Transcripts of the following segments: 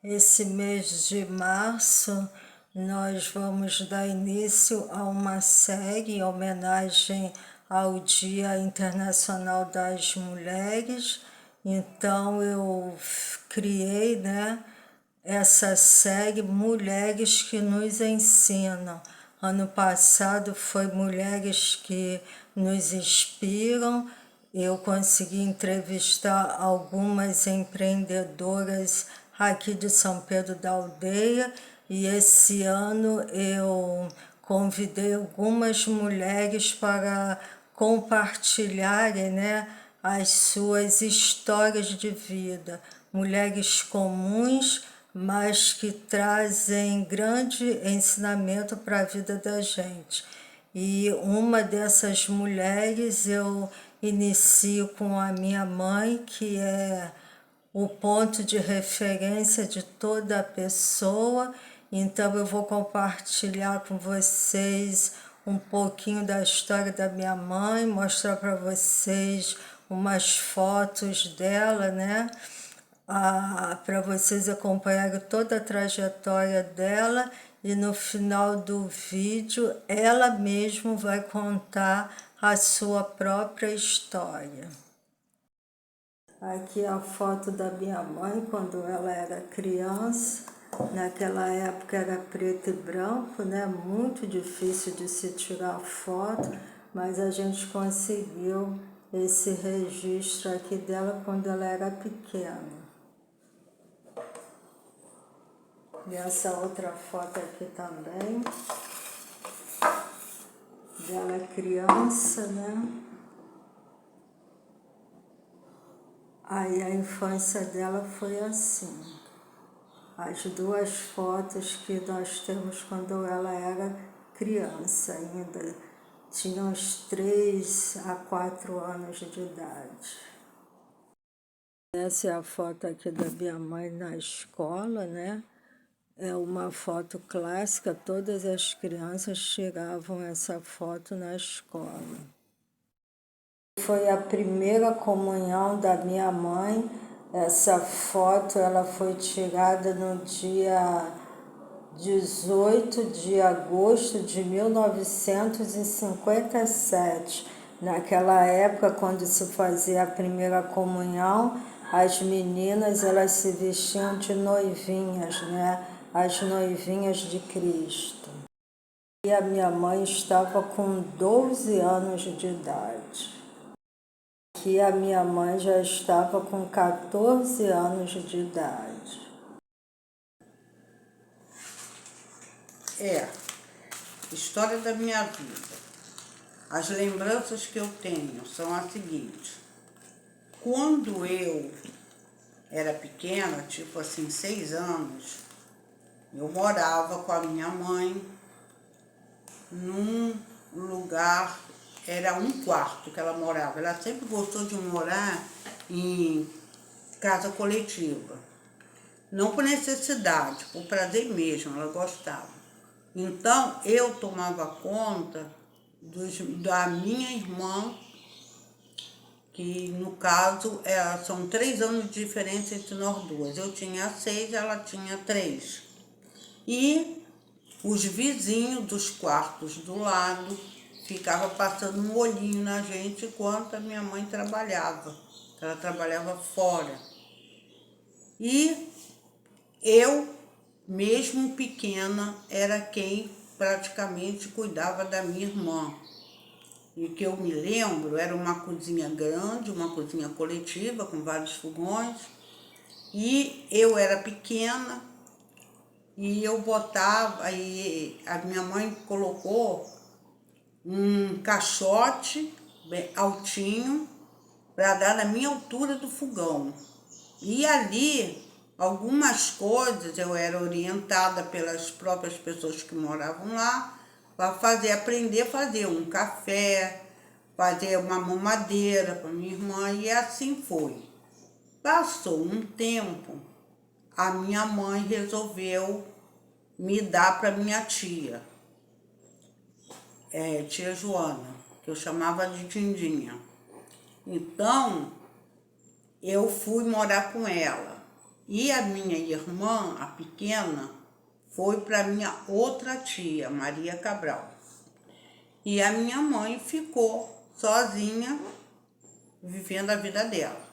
Esse mês de março, nós vamos dar início a uma série em homenagem ao Dia Internacional das Mulheres. Então, eu criei, essa série Mulheres que nos Ensinam. Ano passado foi Mulheres que nos Inspiram. Eu consegui entrevistar algumas empreendedoras aqui de São Pedro da Aldeia, e esse ano eu convidei algumas mulheres para compartilharem, as suas histórias de vida, mulheres comuns, mas que trazem grande ensinamento para a vida da gente. E uma dessas mulheres eu inicio com a minha mãe, que é o ponto de referência de toda a pessoa. Então eu vou compartilhar com vocês um pouquinho da história da minha mãe, mostrar para vocês umas fotos dela, para vocês acompanharem toda a trajetória dela, e no final do vídeo ela mesma vai contar a sua própria história. Aqui é a foto da minha mãe quando ela era criança. Naquela época era preto e branco, muito difícil de se tirar foto, mas a gente conseguiu esse registro aqui dela quando ela era pequena. E essa outra foto aqui também, dela criança, Aí a infância dela foi assim. As duas fotos que nós temos quando ela era criança ainda, tinha uns 3 a 4 anos de idade. Essa é a foto aqui da minha mãe na escola, É uma foto clássica, todas as crianças tiravam essa foto na escola. Foi a primeira comunhão da minha mãe. Essa foto ela foi tirada no dia 18 de agosto de 1957. Naquela época, quando se fazia a primeira comunhão, as meninas elas se vestiam de noivinhas, As noivinhas de Cristo. E a minha mãe estava com 12 anos de idade. Que a minha mãe já estava com 14 anos de idade. História da minha vida. As lembranças que eu tenho são as seguintes. Quando eu era pequena, tipo assim, 6 anos, eu morava com a minha mãe num lugar, era um quarto que ela morava. Ela sempre gostou de morar em casa coletiva. Não por necessidade, por prazer mesmo, ela gostava. Então, eu tomava conta da minha irmã, que no caso são 3 anos de diferença entre nós duas. Eu tinha 6, ela tinha 3. E os vizinhos dos quartos do lado ficavam passando um olhinho na gente enquanto a minha mãe trabalhava. Ela trabalhava fora. E eu, mesmo pequena, era quem praticamente cuidava da minha irmã. E o que eu me lembro era uma cozinha grande, uma cozinha coletiva com vários fogões. E eu era pequena e eu botava, e a minha mãe colocou um caixote bem altinho para dar na minha altura do fogão. E ali, algumas coisas eu era orientada pelas próprias pessoas que moravam lá para aprender a fazer um café, fazer uma mamadeira para minha irmã, e assim foi. Passou um tempo, a minha mãe resolveu me dar para minha tia, tia Joana, que eu chamava de Tindinha. Então, eu fui morar com ela. E a minha irmã, a pequena, foi para minha outra tia, Maria Cabral. E a minha mãe ficou sozinha, vivendo a vida dela.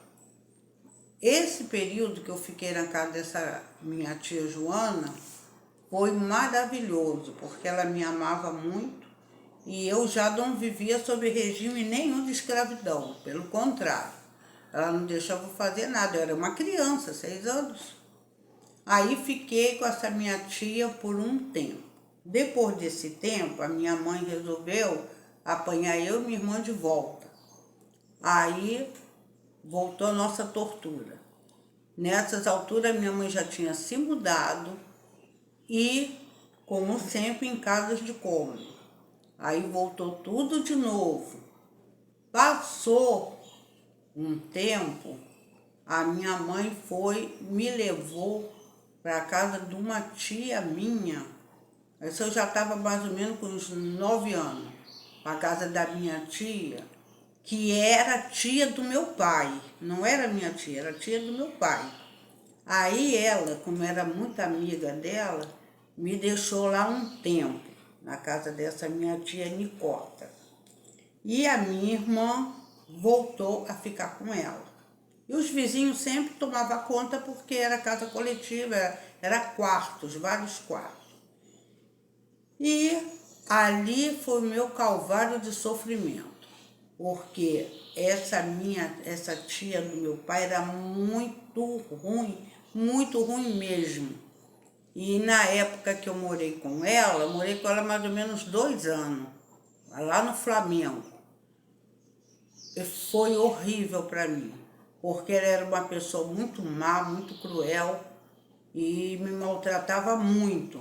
Esse período que eu fiquei na casa dessa minha tia Joana foi maravilhoso, porque ela me amava muito e eu já não vivia sob regime nenhum de escravidão, pelo contrário. Ela não deixava eu fazer nada, eu era uma criança, 6 anos. Aí fiquei com essa minha tia por um tempo. Depois desse tempo, a minha mãe resolveu apanhar eu e minha irmã de volta. Aí voltou a nossa tortura. Nessas alturas, minha mãe já tinha se mudado e, como sempre, em casas de cômodo. Aí voltou tudo de novo. Passou um tempo, a minha mãe me levou para a casa de uma tia minha. Isso eu já estava mais ou menos com uns 9 anos. A casa da minha tia, que era tia do meu pai. Não era minha tia, era tia do meu pai. Aí ela, como era muito amiga dela, me deixou lá um tempo, na casa dessa minha tia Nicota. E a minha irmã voltou a ficar com ela. E os vizinhos sempre tomavam conta porque era casa coletiva, era quartos, vários quartos. E ali foi o meu calvário de sofrimento, porque essa tia do meu pai era muito ruim mesmo. E na época que eu morei com ela mais ou menos 2 anos, lá no Flamengo. E foi horrível para mim, porque ela era uma pessoa muito má, muito cruel e me maltratava muito.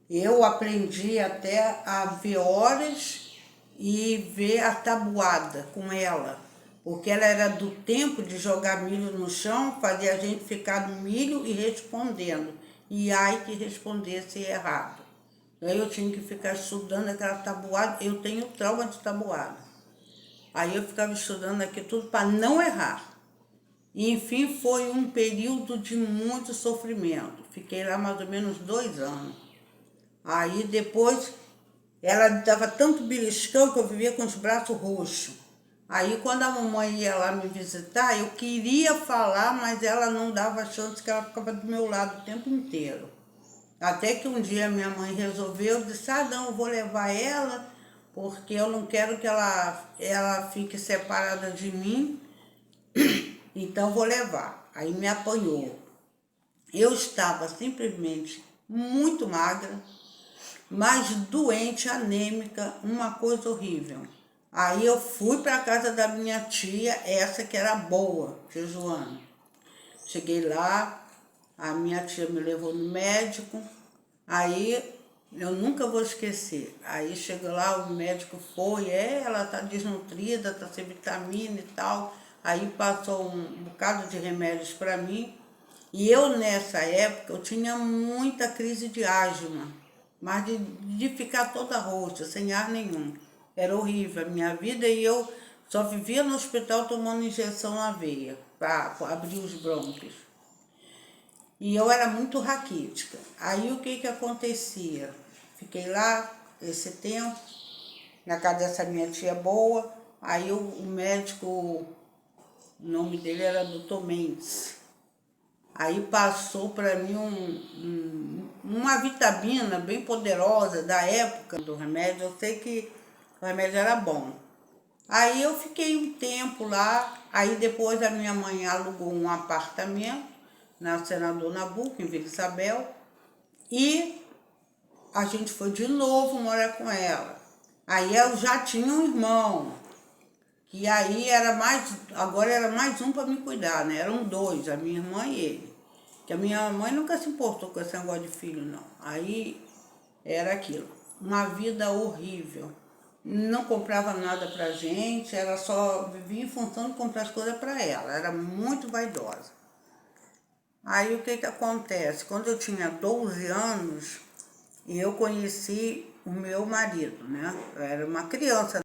Eu aprendi até a ver horas e ver a tabuada com ela, porque ela era do tempo de jogar milho no chão, fazer a gente ficar no milho e respondendo, e ai que respondesse errado. Aí eu tinha que ficar estudando aquela tabuada, eu tenho trauma de tabuada. Aí eu ficava estudando aqui tudo para não errar. E enfim, foi um período de muito sofrimento. Fiquei lá mais ou menos 2 anos. Aí depois, ela me dava tanto beliscão que eu vivia com os braços roxos. Aí quando a mamãe ia lá me visitar, eu queria falar, mas ela não dava chance, que ela ficava do meu lado o tempo inteiro. Até que um dia minha mãe resolveu, disse, não, eu vou levar ela, porque eu não quero que ela fique separada de mim, então vou levar. Aí me apanhou. Eu estava simplesmente muito magra, mas doente, anêmica, uma coisa horrível. Aí eu fui para a casa da minha tia, essa que era boa, tia Joana. Cheguei lá, a minha tia me levou no médico, aí eu nunca vou esquecer. Aí chegou lá, o médico foi, ela tá desnutrida, tá sem vitamina e tal. Aí passou um bocado de remédios para mim. E eu, nessa época, eu tinha muita crise de asma, mas de ficar toda roxa, sem ar nenhum. Era horrível a minha vida e eu só vivia no hospital tomando injeção na veia, para abrir os brônquios. E eu era muito raquítica. Aí o que acontecia? Fiquei lá esse tempo, na casa dessa minha tia boa. Aí o médico, o nome dele era Dr. Mendes. Aí passou para mim uma vitamina bem poderosa da época do remédio. Eu sei que o remédio era bom. Aí eu fiquei um tempo lá. Aí depois a minha mãe alugou um apartamento na Senador Nabuco, em Vila Isabel. E a gente foi de novo morar com ela. Aí eu já tinha um irmão, que aí agora era mais um para me cuidar, né? Eram 2, a minha irmã e ele. Que a minha mãe nunca se importou com esse negócio de filho, não. Aí era aquilo, uma vida horrível. Não comprava nada pra gente, ela só vivia em função de comprar as coisas para ela. Era muito vaidosa. Aí o que acontece? Quando eu tinha 12 anos, eu conheci o meu marido, né? Eu era uma criança.